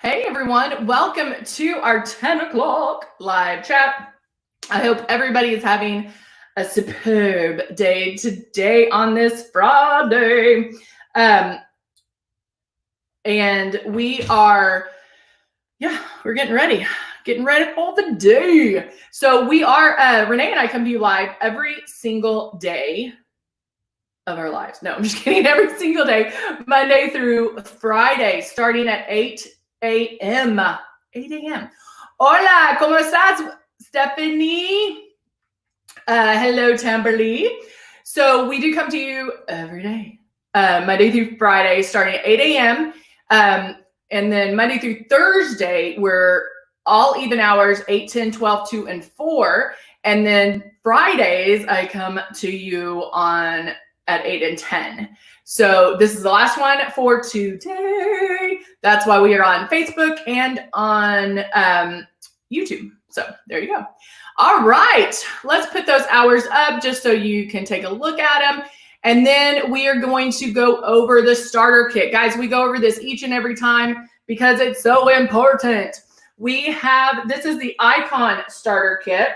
Hey everyone, welcome to our 10 o'clock live chat. I hope everybody is having a superb day today on this Friday. And we are, we're getting ready for the day. So we are, Renee and I come to you live every single day of our lives. No, I'm just kidding. Every single day, Monday through Friday, starting at 8 a.m. 8 a.m. Hola, ¿cómo estás, Stephanie? Hello, Tamberly. So we do come to you every day, Monday through Friday, starting at 8 a.m. And then Monday through Thursday, we're all even hours, 8, 10, 12, 2, and 4. And then Fridays, I come to you on at 8 and 10. So this is the last one for today. That's why we are on Facebook and on YouTube. So there you go. All right, let's put those hours up just so you can take a look at them. And then we are going to go over the starter kit. Guys, we go over this each and every time because it's so important. This is the Icon starter kit.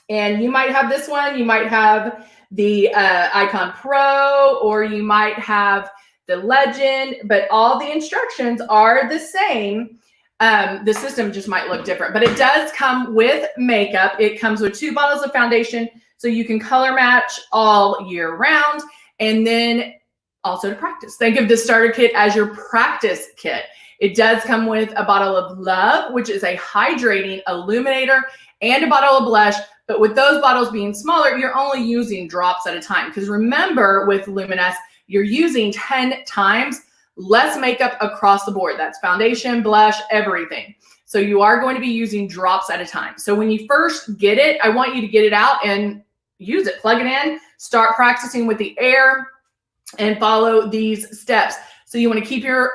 And you might have this one, you might have the Icon Pro, or you might have the Legend, but all the instructions are the same. The system just might look different, but it does come with makeup. It comes with 2 bottles of foundation, so you can color match all year round. And then also to practice. Think of the starter kit as your practice kit. It does come with a bottle of Love, which is a hydrating illuminator, and a bottle of blush. But with those bottles being smaller, you're only using drops at a time. Because remember, with Luminous, you're using 10 times less makeup across the board. That's foundation, blush, everything. So you are going to be using drops at a time. So when you first get it, I want you to get it out and use it. Plug it in, start practicing with the air, and follow these steps. So you want to keep you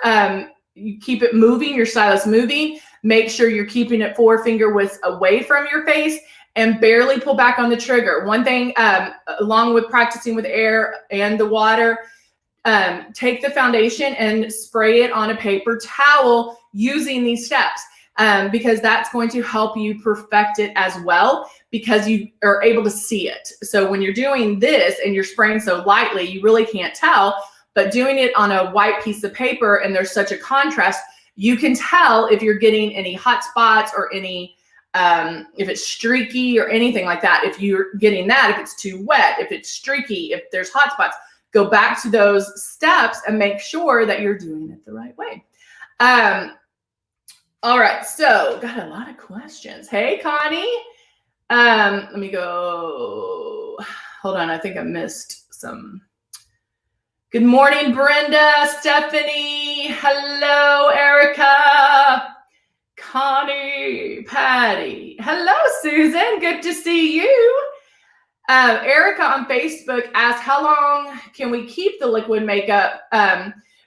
keep it moving, your stylus moving. Make sure you're keeping it 4-finger widths away from your face, and barely pull back on the trigger. One thing, along with practicing with air and the water, take the foundation and spray it on a paper towel using these steps, because that's going to help you perfect it as well, because you are able to see it. So when you're doing this and you're spraying so lightly, you really can't tell, but doing it on a white piece of paper and there's such a contrast, you can tell if you're getting any hot spots or any if it's streaky or anything like that. If you're getting that, if it's too wet, if it's streaky, if there's hot spots, go back to those steps and make sure that you're doing it the right way. All right, so got a lot of questions. Hey, Connie. Let me go. Hold on, I think I missed some. Good morning, Brenda, Stephanie. Hello, Erica. Connie, Patty. Hello, Susan. Good to see you. Erica on Facebook asked, how long can we keep the liquid makeup?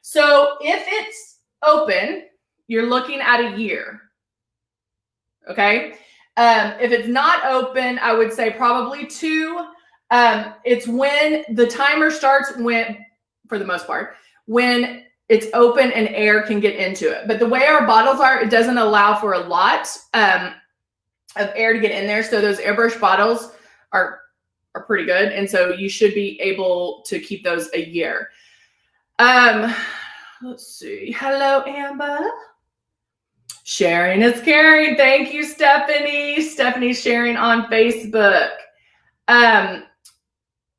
So if it's open, you're looking at a year. Okay. If it's not open, I would say probably 2. It's when the timer starts, for the most part, when it's open and air can get into it. But the way our bottles are, it doesn't allow for a lot of air to get in there. So those airbrush bottles are pretty good. And so you should be able to keep those a year. Let's see. Hello, Amber. Sharing is caring. Thank you, Stephanie. Stephanie's sharing on Facebook.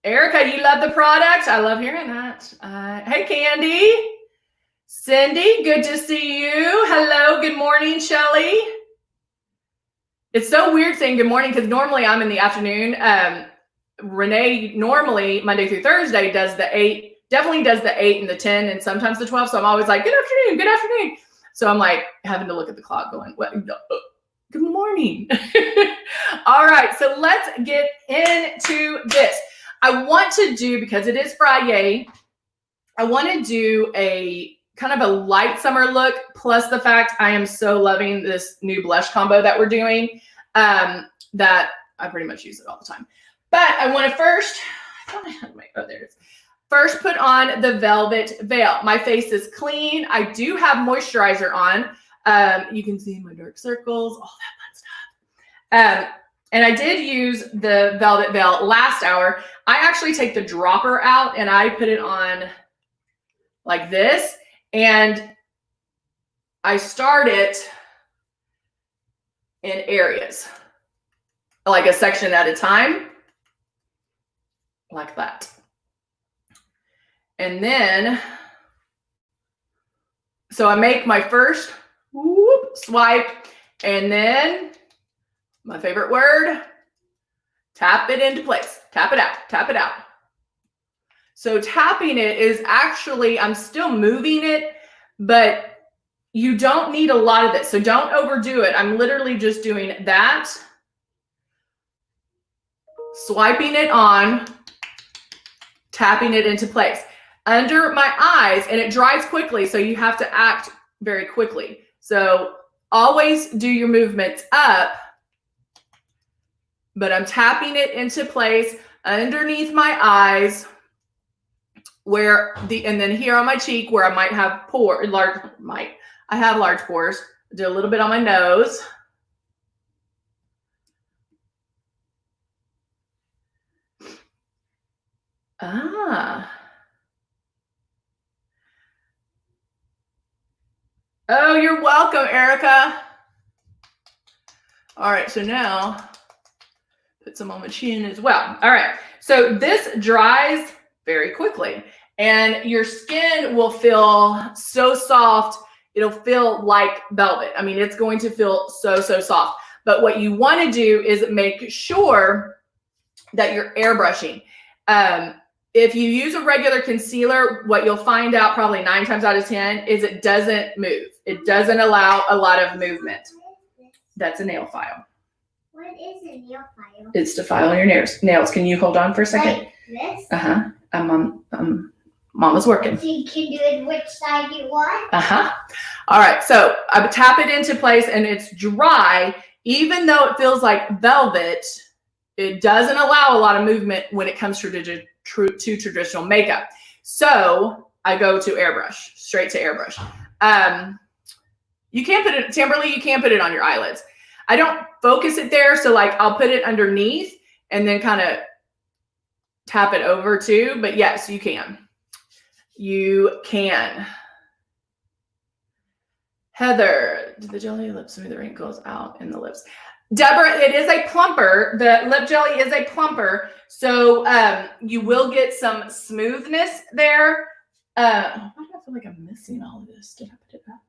Erica, you love the product? I love hearing that. Hey, Candy. Cindy, good to see you. Hello, good morning, Shelly. It's so weird saying good morning because normally I'm in the afternoon. Renee normally Monday through Thursday does the 8, definitely does the 8 and the 10 and sometimes the 12. So I'm always like, good afternoon, good afternoon. So I'm like having to look at the clock going, what? Good morning. All right, so let's get into this. I want to do, because it is Friday, I want to do a kind of a light summer look, plus the fact I am so loving this new blush combo that we're doing, that I pretty much use it all the time. But I want to first, there it is. First, put on the Velvet Veil. My face is clean. I do have moisturizer on. You can see my dark circles, all that fun stuff. And I did use the Velvet Veil last hour. I actually take the dropper out and I put it on like this. And I start it in areas, like a section at a time, like that. And then, so I make my first swipe, and then my favorite word, tap it into place, tap it out, tap it out. So tapping it is actually, I'm still moving it, but you don't need a lot of this. So don't overdo it. I'm literally just doing that, swiping it on, tapping it into place under my eyes, and it dries quickly. So you have to act very quickly. So always do your movements up, but I'm tapping it into place underneath my eyes and then here on my cheek where I might have I have large pores. Do a little bit on my nose. Oh, you're welcome, Erica. All right, so now put some on my chin as well. All right, so this dries very quickly and your skin will feel so soft. It'll feel like velvet. I mean, it's going to feel so soft. But what you want to do is make sure that you're airbrushing. If you use a regular concealer, what you'll find out probably 9 times out of 10 is it doesn't move. It doesn't allow a lot of movement. That's a nail file. What is a nail file? It's to file your nails. Can you hold on for a second? Like this? Uh-huh. Mama's working. So you can do it which side you want? Uh-huh. All right, so I would tap it into place and it's dry. Even though it feels like velvet, it doesn't allow a lot of movement when it comes to traditional makeup. So I go to airbrush, straight to airbrush. You can put it, Timberly, you can put it on your eyelids. I don't focus it there, so like I'll put it underneath and then kind of tap it over too, but yes, you can. You can. Heather, did the jelly lip smooth the wrinkles out in the lips? Deborah, it is a plumper. The lip jelly is a plumper, so you will get some smoothness there. Why do I feel like I'm missing all of this? Did I put it up?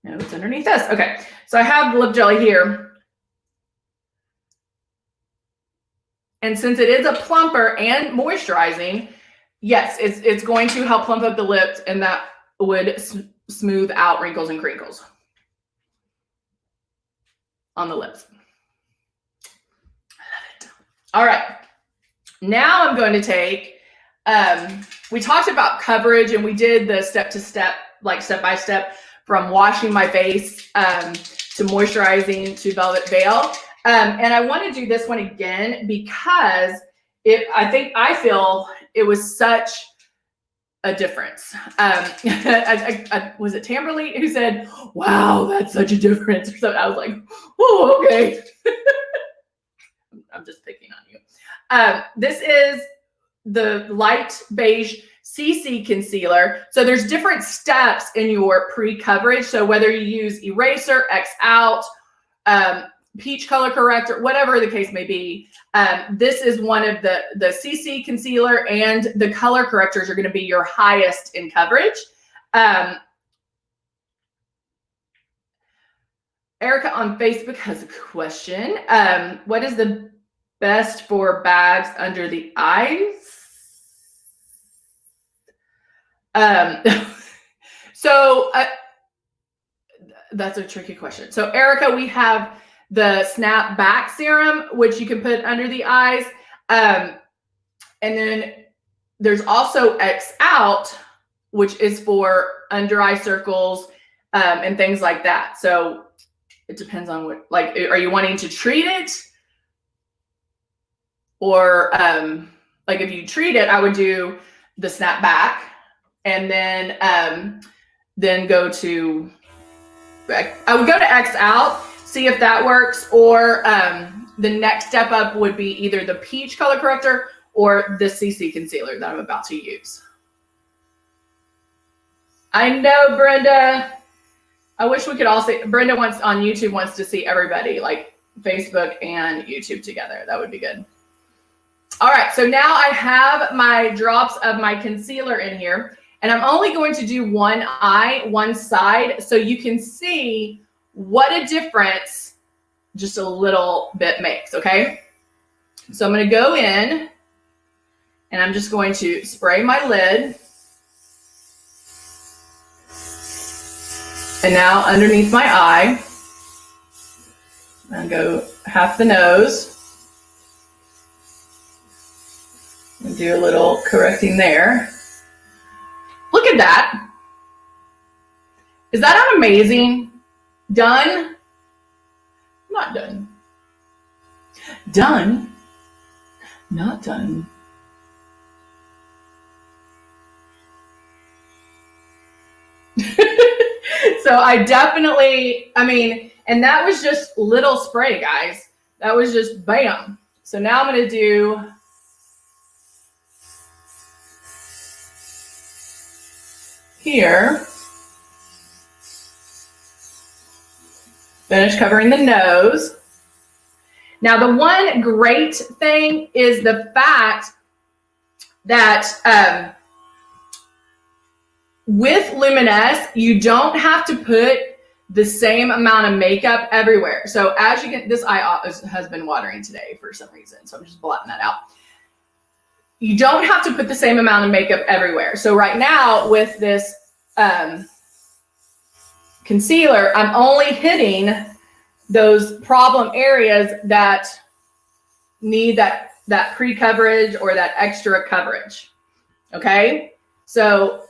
No, it's underneath this. Okay, so I have lip jelly here. And since it is a plumper and moisturizing, yes, it's going to help plump up the lips, and that would smooth out wrinkles and crinkles on the lips. I love it. All right. Now I'm going to take, we talked about coverage and we did the step-to-step, like step-by-step from washing my face to moisturizing to Velvet Veil. And I want to do this one again because I feel it was such a difference. Was it Tamberly who said, wow, that's such a difference? So I was like, oh, okay. I'm just picking on you. This is the light beige CC concealer. So there's different steps in your pre-coverage. So whether you use eraser, X out, peach color corrector, whatever the case may be, this is one of the CC concealer, and the color correctors are going to be your highest in coverage. Erica on Facebook has a question. What is the best for bags under the eyes? So that's a tricky question. So Erica, we have the Snap Back Serum, which you can put under the eyes. And then there's also X Out, which is for under eye circles and things like that. So it depends on what, like, are you wanting to treat it? Or like if you treat it, I would do the Snap Back and then go to I would go to X out, see if that works, or the next step up would be either the peach color corrector or the CC concealer that I'm about to use. I know, Brenda. I wish we could all see. Brenda wants on YouTube wants to see everybody, like Facebook and YouTube together. That would be good. All right, so now I have my drops of my concealer in here, and I'm only going to do one eye, one side, so you can see what a difference just a little bit makes, okay? So I'm going to go in, and I'm just going to spray my lid. And now underneath my eye, and go half the nose. And do a little correcting there. Look at that. Is that not amazing? Done? Not done. Done? Not done. So I definitely, and that was just little spray, guys. That was just bam. So now I'm going to do here. Finish covering the nose. Now, the one great thing is the fact that with Luminous, you don't have to put the same amount of makeup everywhere. So as you get, this eye has been watering today for some reason, so I'm just blotting that out. You don't have to put the same amount of makeup everywhere. So right now with this concealer, I'm only hitting those problem areas that need that pre-coverage or that extra coverage, okay? So,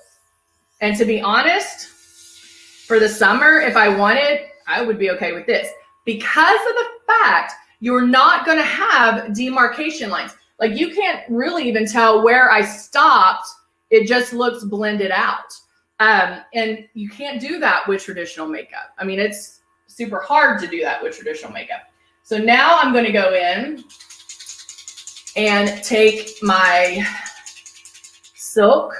and to be honest, for the summer, if I wanted, I would be okay with this. Because of the fact you're not gonna have demarcation lines. Like you can't really even tell where I stopped. It just looks blended out. And you can't do that with traditional makeup. I mean, it's super hard to do that with traditional makeup. So now I'm gonna go in and take my Silk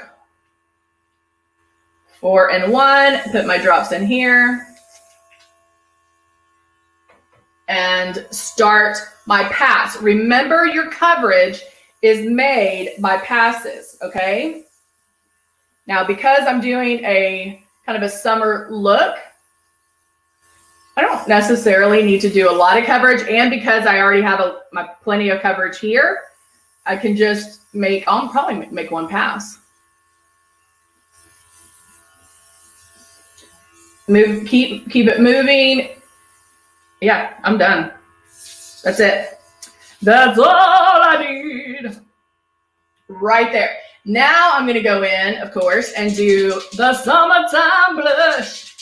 4-in-1, put my drops in here, and start my pass. Remember, your coverage is made by passes, okay? Now, because I'm doing a kind of a summer look, I don't necessarily need to do a lot of coverage, and because I already have my plenty of coverage here, I can just I'll probably make one pass. Keep it moving. Yeah, I'm done. That's it. That's all I need. Right there. Now I'm gonna go in, of course, and do the Summertime Blush.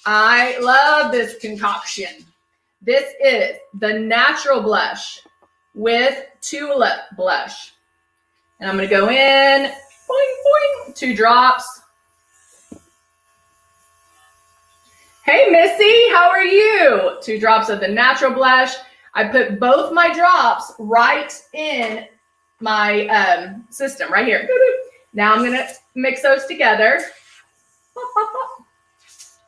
I love this concoction. This is the Natural Blush with Tulip Blush. And I'm gonna go in, boing, boing, 2 drops. Hey, Missy, how are you? 2 drops of the Natural Blush. I put both my drops right in my system, right here. Now I'm gonna mix those together.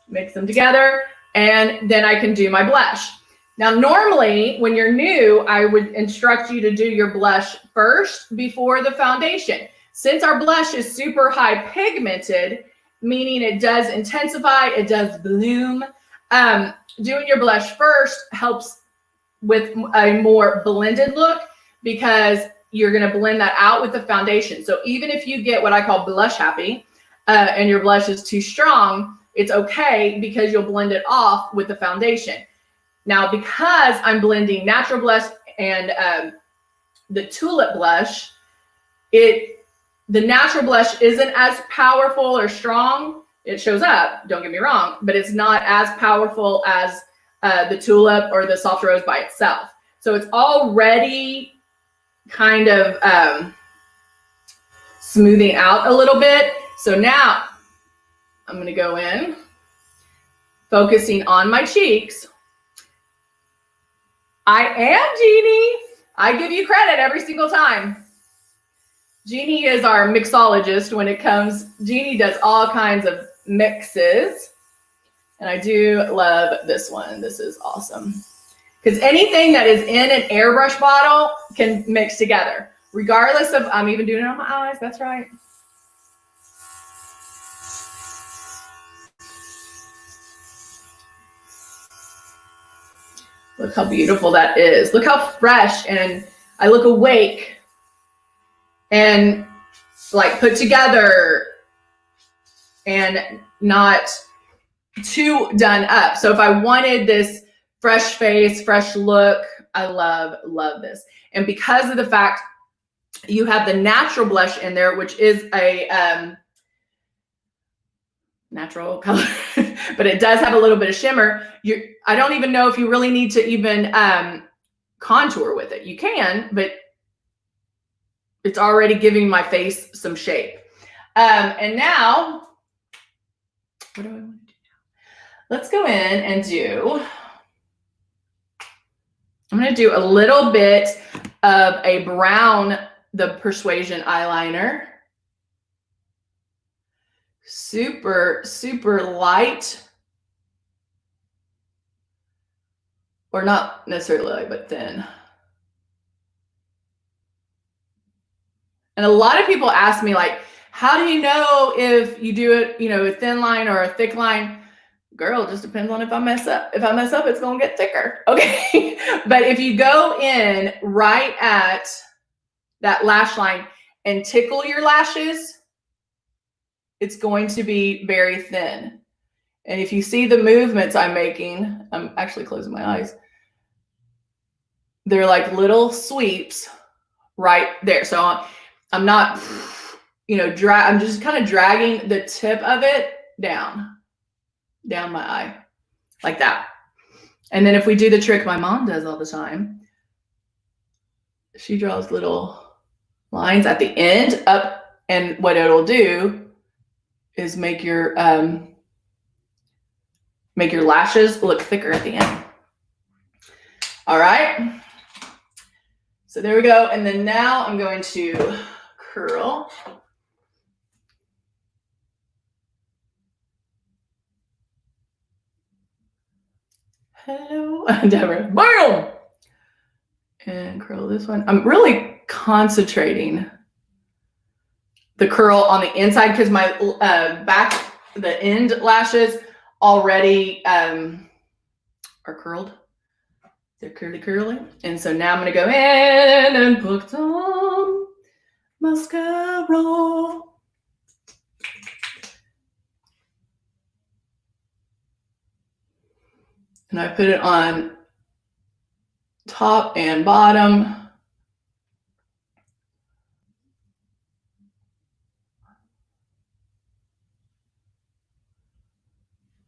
Mix them together, and then I can do my blush. Now, normally, when you're new, I would instruct you to do your blush first before the foundation. Since our blush is super high pigmented, meaning it does intensify, it does bloom, doing your blush first helps with a more blended look because you're gonna blend that out with the foundation. So even if you get what I call blush happy and your blush is too strong, it's okay because you'll blend it off with the foundation. Now, because I'm blending Natural Blush and the Tulip Blush, the Natural Blush isn't as powerful or strong. It shows up, don't get me wrong, but it's not as powerful as the Tulip or the Soft Rose by itself. So it's already kind of smoothing out a little bit. So now I'm going to go in, focusing on my cheeks. I am Jeannie. I give you credit every single time. Jeannie is our mixologist when it comes. Jeannie does all kinds of mixes. And I do love this one. This is awesome. Because anything that is in an airbrush bottle can mix together. Regardless of, I'm even doing it on my eyes. That's right. Look how beautiful that is. Look how fresh, and I look awake and like put together and not too done up. So if I wanted this fresh face, fresh look, I love this. And because of the fact you have the natural blush in there, which is a natural color, but it does have a little bit of shimmer. I don't even know if you really need to even contour with it. You can, but it's already giving my face some shape. And now, what do I want to do now? Let's go in and I'm going to do a little bit of a brown, the Persuasion eyeliner. Super, super light. Or not necessarily light, but thin. And a lot of people ask me, like, how do you know if you do it, a thin line or a thick line? Girl, it just depends on if I mess up. If I mess up, it's going to get thicker. Okay. But if you go in right at that lash line and tickle your lashes, it's going to be very thin. And if you see the movements I'm making, I'm actually closing my eyes. They're like little sweeps right there. So I'm not, I'm just kind of dragging the tip of it down my eye like that. And then if we do the trick my mom does all the time, she draws little lines at the end up, and what it'll do is make your lashes look thicker at the end. All right. So there we go. And then now I'm going to curl. Hello, Deborah. Bam! And curl this one. I'm really concentrating the curl on the inside because my the end lashes already are curled. They're curly. And so now I'm going to go in and put some mascara. And I put it on top and bottom.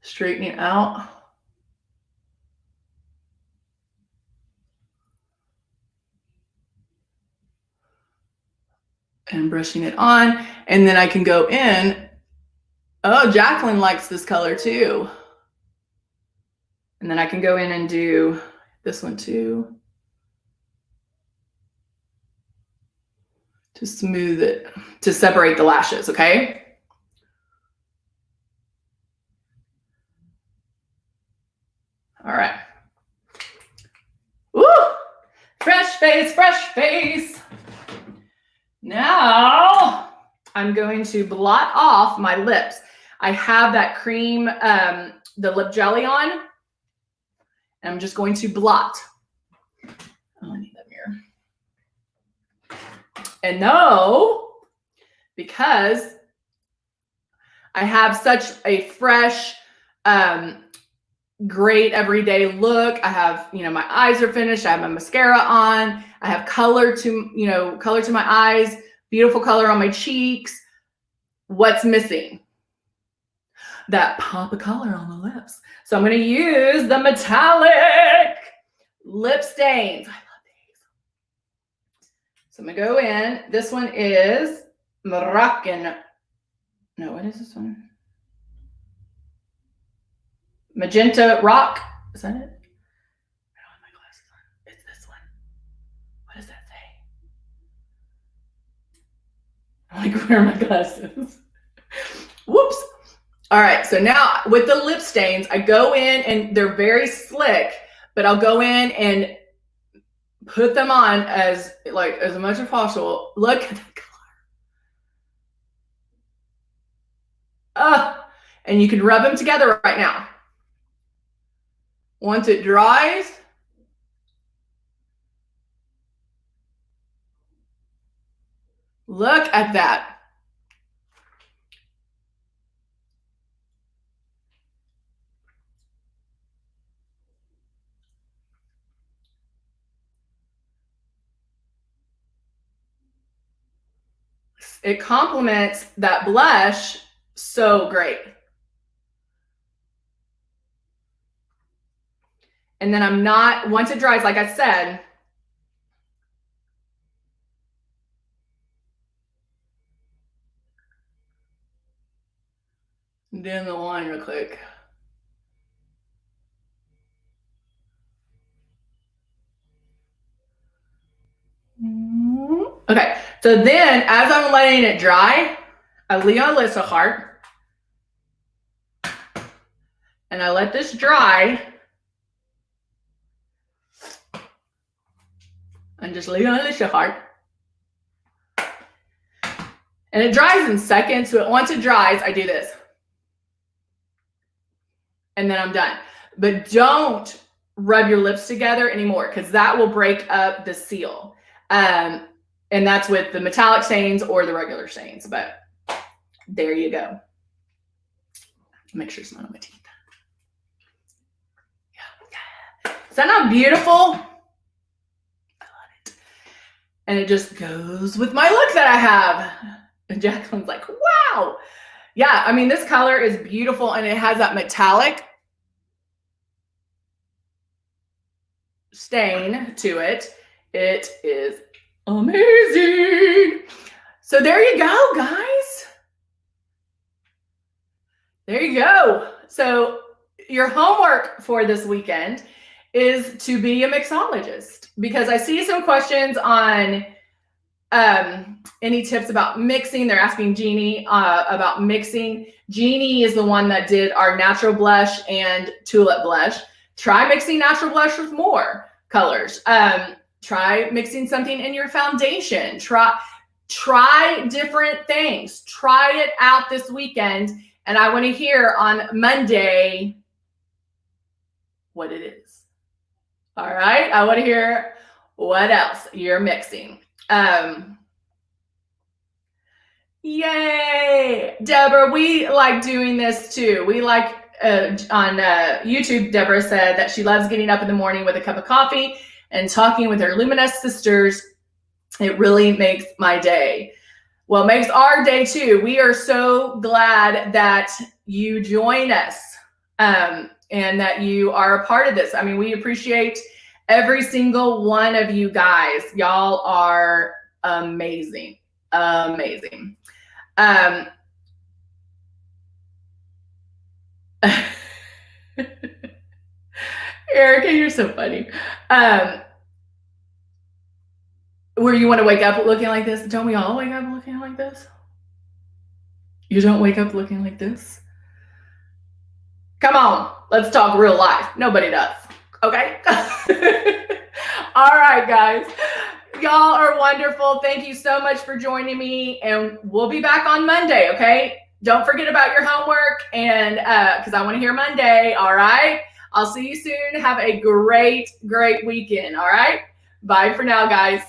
Straightening out. And brushing it on. And then I can go in. Oh, Jacqueline likes this color too. And then I can go in and do this one too. To smooth it, to separate the lashes, okay? All right. Woo! Fresh face, fresh face. Now I'm going to blot off my lips. I have that cream, the lip jelly on, and I'm just going to blot. Oh, I need that mirror. And no, because I have such a fresh, great everyday look. I have, my eyes are finished. I have my mascara on. I have color to my eyes, beautiful color on my cheeks. What's missing? That pop of color on the lips. So I'm going to use the metallic lip stains. I love these. So I'm going to go in. This one is Moroccan. No, what is this one? Magenta Rock. Is that it? I don't have my glasses on. It's this one. What does that say? I'm like, where are my glasses? Whoops. All right, so now with the lip stains, I go in and they're very slick, but I'll go in and put them on as much as possible. Look at the color. And you can rub them together right now. Once it dries, look at that. It complements that blush so great. And then once it dries, like I said, doing the line real quick. Okay, so then as I'm letting it dry, I leave on a heart, and I let this dry, and just leave on a heart. And it dries in seconds, so once it dries, I do this. And then I'm done. But don't rub your lips together anymore, because that will break up the seal. And that's with the metallic stains or the regular stains. But there you go. Make sure it's not on my teeth. Yeah. Is that not beautiful? I love it. And it just goes with my look that I have. And Jacqueline's like, wow. Yeah, I mean, this color is beautiful, and it has that metallic stain to it. It is amazing. So there you go, guys. There you go. So your homework for this weekend is to be a mixologist, because I see some questions on any tips about mixing. They're asking Jeannie about mixing. Jeannie is the one that did our natural blush and tulip blush. Try mixing natural blush with more colors. Try mixing something in your foundation. Try different things. Try it out this weekend. And I want to hear on Monday what it is. All right. I want to hear what else you're mixing. Yay. Deborah, we like doing this too. We like on YouTube, Deborah said that she loves getting up in the morning with a cup of coffee and talking with her Luminous sisters. It really makes my day. Well, it makes our day too. We are so glad that you join us and that you are a part of this. I mean, we appreciate every single one of you guys. Y'all are amazing. Amazing. Erica, you're so funny. Where you want to wake up looking like this? Don't we all wake up looking like this? You don't wake up looking like this? Come on, let's talk real life. Nobody does, okay? All right, guys. Y'all are wonderful. Thank you so much for joining me, and we'll be back on Monday, okay? Don't forget about your homework, and because I want to hear Monday, all right? I'll see you soon. Have a great, great weekend, all right? Bye for now, guys.